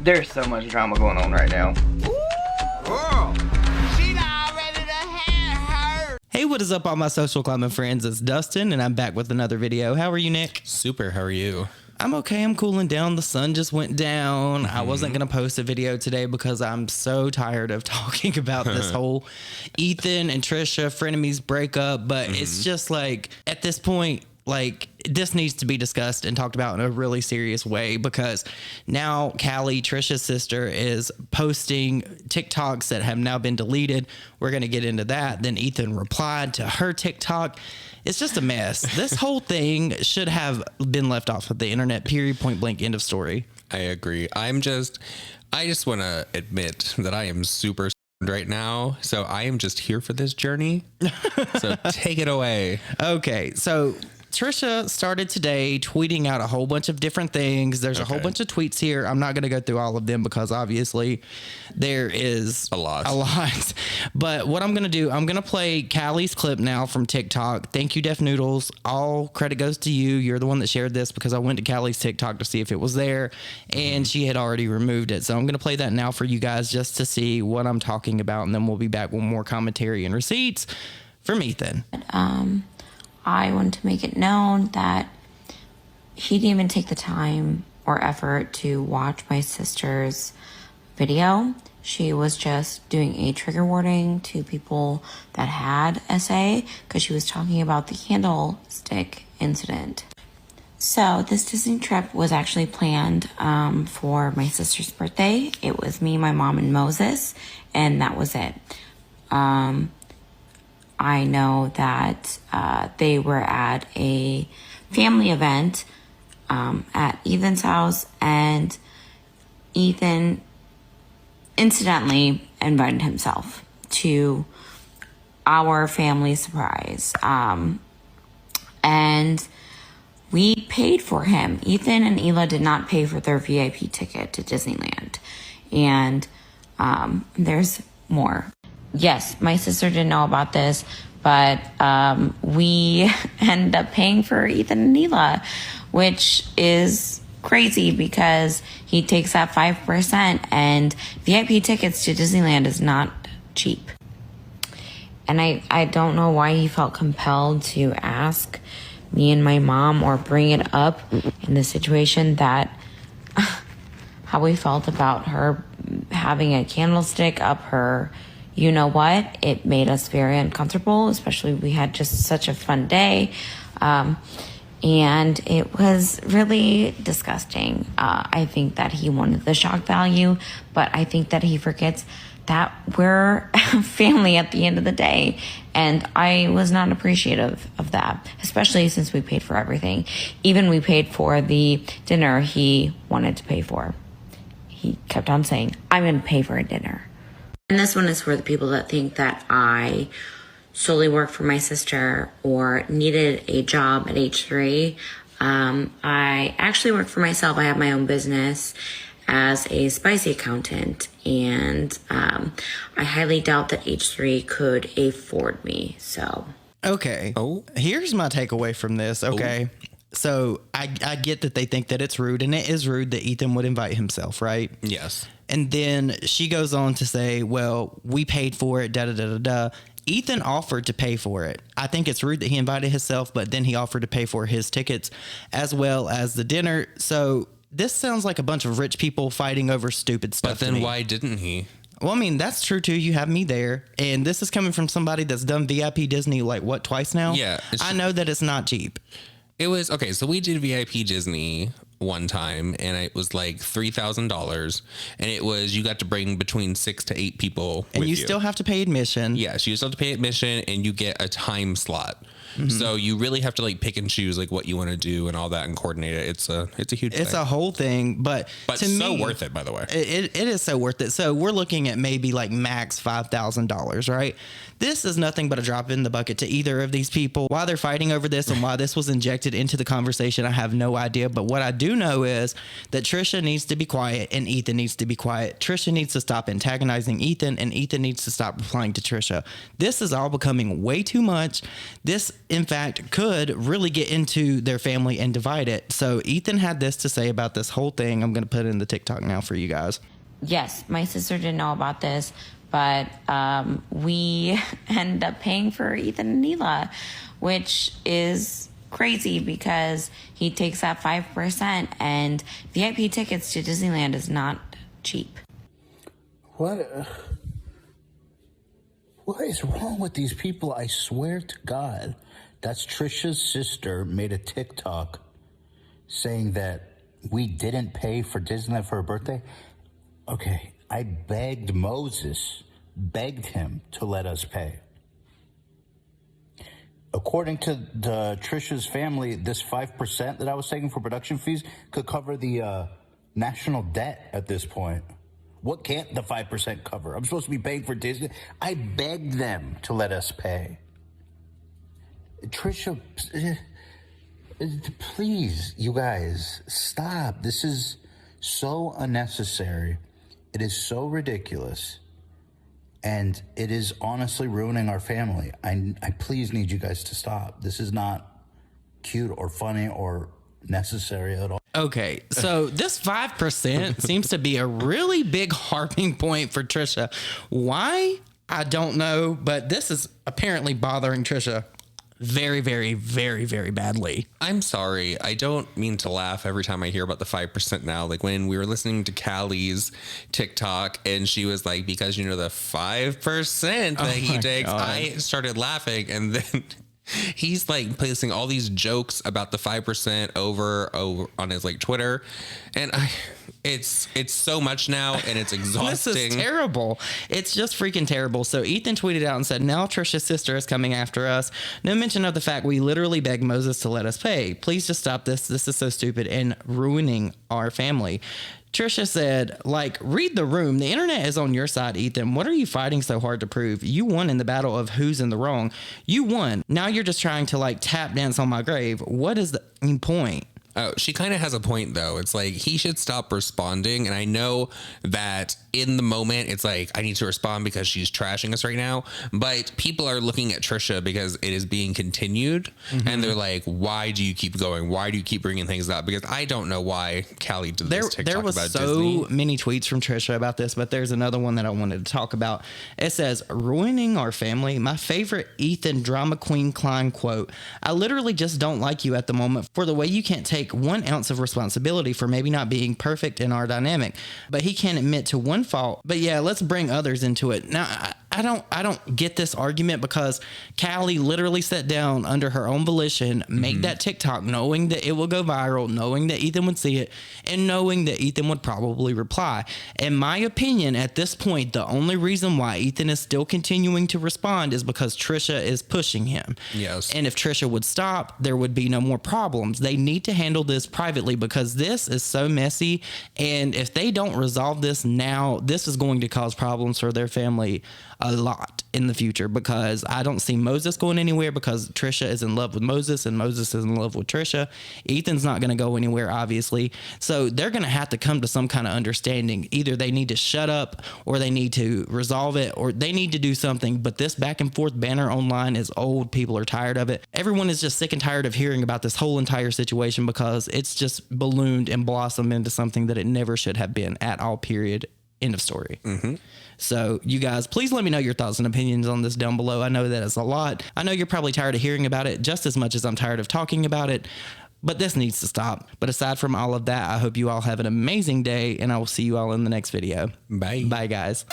There's so much drama going on right now. Girl, she not ready to have her. Hey, what is up, all my social climbing friends? It's Dustin, and I'm back with another video. How are you, Nick? Super. How are you? I'm okay. I'm cooling down. The sun just went down. I wasn't going to post a video today because I'm so tired of talking about this whole Ethan and Trisha frenemies breakup. But it's just like, at this point, like, this needs to be discussed and talked about in a really serious way, because now Callie, Trisha's sister, is posting TikToks that have now been deleted. We're going to get into that. Then Ethan replied to her TikTok. It's just a mess. This whole thing should have been left off of the internet, period, point blank, end of story. I agree. I just want to admit that I am super right now. So I am just here for this journey. So take it away. Okay. So Trisha started today tweeting out a whole bunch of different things. There's a whole bunch of tweets here. I'm not going to go through all of them because obviously there is a lot. But what I'm going to do, I'm going to play Callie's clip now from TikTok. Thank you, Def Noodles. All credit goes to you. You're the one that shared this, because I went to Callie's TikTok to see if it was there, and she had already removed it. So I'm going to play that now for you guys just to see what I'm talking about, and then we'll be back with more commentary and receipts from Ethan. I wanted to make it known that he didn't even take the time or effort to watch my sister's video. She was just doing a trigger warning to people that had SA, because she was talking about the candlestick incident. So this Disney trip was actually planned for my sister's birthday. It was me, my mom, and Moses, and that was it. I know that they were at a family event at Ethan's house, and Ethan incidentally invited himself to our family surprise. And we paid for him. Ethan and Ela did not pay for their VIP ticket to Disneyland. And there's more. Yes, my sister didn't know about this, but we ended up paying for Ethan and Ela, which is crazy because he takes that 5%, and VIP tickets to Disneyland is not cheap. And I don't know why he felt compelled to ask me and my mom, or bring it up in the situation that how we felt about her having a candlestick up her. You know what? It made us very uncomfortable, especially we had just such a fun day. And it was really disgusting. I think that he wanted the shock value, but I think that he forgets that we're family at the end of the day. And I was not appreciative of that, especially since we paid for everything. Even we paid for the dinner he wanted to pay for. He kept on saying, I'm going to pay for a dinner. And this one is for the people that think that I solely work for my sister or needed a job at H3. I actually work for myself. I have my own business as a spicy accountant, and I highly doubt that H3 could afford me. So, okay. Here's my takeaway from this. Okay. So I get that they think that it's rude, and it is rude that Ethan would invite himself, right? Yes. And then she goes on to say, well, we paid for it, da-da-da-da-da. Ethan offered to pay for it. I think it's rude that he invited himself, but then he offered to pay for his tickets as well as the dinner. So this sounds like a bunch of rich people fighting over stupid stuff. But then why didn't he? Well, I mean, that's true, too. You have me there. And this is coming from somebody that's done VIP Disney, like, what, twice now? Yeah. I know that it's not cheap. It was, okay, so we did VIP Disney one time, and it was like $3,000, and it was, you got to bring between 6 to 8 people and with you still have to pay admission. Yes, you still have to pay admission, and you get a time slot. So you really have to like pick and choose like what you want to do and all that and coordinate it. It's a huge thing. It's a whole thing, but to so me, worth it, by the way. It is so worth it. So we're looking at maybe like max $5,000, right? This is nothing but a drop in the bucket to either of these people. Why they're fighting over this and why this was injected into the conversation, I have no idea. But what I do do know is that Trisha needs to be quiet and Ethan needs to be quiet. Trisha needs to stop antagonizing Ethan and Ethan needs to stop replying to Trisha. This is all becoming way too much. This, in fact, could really get into their family and divide it. So Ethan had this to say about this whole thing. I'm going to put it in the TikTok now for you guys. Yes, my sister didn't know about this, but we ended up paying for Ethan and Neela, which is crazy because he takes that 5% and VIP tickets to Disneyland is not cheap. What is wrong with these people? I swear to God, that's Trisha's sister made a TikTok saying that we didn't pay for Disneyland for her birthday. Okay, I begged him to let us pay. According to Trisha's family, this 5% that I was taking for production fees could cover the national debt at this point. What can't the 5% cover? I'm supposed to be paying for Disney. I begged them to let us pay. Trisha, please, you guys, stop. This is so unnecessary. It is so ridiculous. And it is honestly ruining our family. I please need you guys to stop. This is not cute or funny or necessary at all. Okay, so this 5% seems to be a really big harping point for Trisha. Why? I don't know, but this is apparently bothering Trisha very, very, very, very badly. I'm sorry. I don't mean to laugh every time I hear about the 5% now. Like when we were listening to Callie's TikTok and she was like, because you know the 5% that he takes, God. I started laughing and then he's like placing all these jokes about the 5% over on his like Twitter. And it's so much now and it's exhausting. This is terrible. It's just freaking terrible. So Ethan tweeted out and said, now Trisha's sister is coming after us. No mention of the fact we literally begged Moses to let us pay. Please just stop this. This is so stupid and ruining our family. Trisha said, like, read the room. The internet is on your side, Ethan. What are you fighting so hard to prove? You won in the battle of who's in the wrong. You won. Now you're just trying to, like, tap dance on my grave. What is the point? Oh, she kind of has a point, though. It's like he should stop responding. And I know that in the moment, it's like I need to respond because she's trashing us right now. But people are looking at Trisha because it is being continued. Mm-hmm. And they're like, why do you keep going? Why do you keep bringing things up? Because I don't know why Callie did this TikTok there was about so Disney. Many tweets from Trisha about this, but there's another one that I wanted to talk about. It says, ruining our family. My favorite Ethan drama queen Klein quote. I literally just don't like you at the moment for the way you can't take 1 ounce of responsibility for maybe not being perfect in our dynamic, but he can't admit to one fault. But yeah, let's bring others into it. Now, I don't get this argument because Callie literally sat down under her own volition, made that TikTok knowing that it will go viral, knowing that Ethan would see it, and knowing that Ethan would probably reply. In my opinion, at this point, the only reason why Ethan is still continuing to respond is because Trisha is pushing him. Yes. And if Trisha would stop, there would be no more problems. They need to handle this privately because this is so messy. And if they don't resolve this now, this is going to cause problems for their family a lot in the future, because I don't see Moses going anywhere because Trisha is in love with Moses and Moses is in love with Trisha. Ethan's not going to go anywhere, obviously. So they're going to have to come to some kind of understanding. Either they need to shut up or they need to resolve it or they need to do something. But this back and forth banner online is old. People are tired of it. Everyone is just sick and tired of hearing about this whole entire situation because it's just ballooned and blossomed into something that it never should have been at all, period. End of story. Mm-hmm. So you guys, please let me know your thoughts and opinions on this down below. I know that it's a lot. I know you're probably tired of hearing about it just as much as I'm tired of talking about it, but this needs to stop. But aside from all of that, I hope you all have an amazing day and I will see you all in the next video. Bye. Bye, guys.